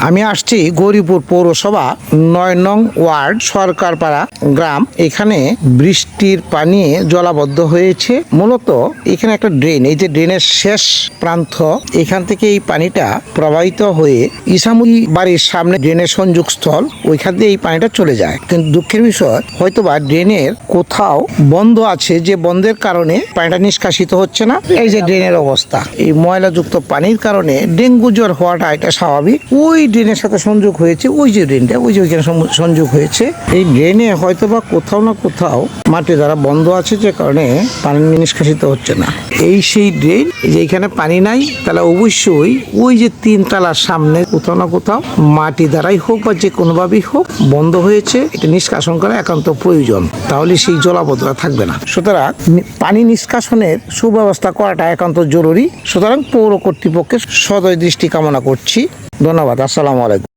আমি আসছি গৌরীপুর পৌরসভা ৯ নং ওয়ার্ড সরকারপাড়া গ্রাম। এখানে বৃষ্টির পানি জলাবদ্ধ হয়েছে। মূলত এখানে একটা ড্রেন, এই যে ড্রেনের শেষ প্রান্ত, এখান থেকে এই পানিটা প্রবাহিত হয়ে ইসামুল বাড়ির সামনে ড্রেনের সংযোগস্থল, ওইখান দিয়ে এই পানিটা চলে যায়। কিন্তু দুঃখের বিষয়, হয়তোবা ড্রেনের কোথাও বন্ধ আছে, যে বন্ধের কারণে পানিটা নিষ্কাশিত হচ্ছে না। এই যে ড্রেনের অবস্থা, এই ময়লাযুক্ত পানির কারণে ডেঙ্গু জ্বর হওয়াটা এটা স্বাভাবিক। ওই ড্রেনের সাথে সংযোগ হয়েছে, ওই যে ড্রেনটা, ওই যে ওইখানে সংযোগ হয়েছে। এই ড্রেনে হয়তোবা কোথাও না কোথাও মাটি দ্বারা বন্ধ আছে, যে কারণে পানি নিষ্কাশিত হচ্ছে না। এই সেই ড্রেন, যে এখানে পানি নাই, তাহলে অবশ্যই ওই যে ৩ তলার সামনে কোথাও না কোথাও মাটি দ্বারাই হোক বা যে কোনোভাবেই হোক বন্ধ হয়েছে। এটা নিষ্কাশন করা একান্ত প্রয়োজন, তাহলে সেই জলাবদ্ধতা থাকবে না। সুতরাং পানি নিষ্কাশনের সুব্যবস্থা করাটা একান্ত জরুরি। সুতরাং পৌর কর্তৃপক্ষের সদয় দৃষ্টি কামনা করছি। ধন্যবাদ। আসসালামু আলাইকুম।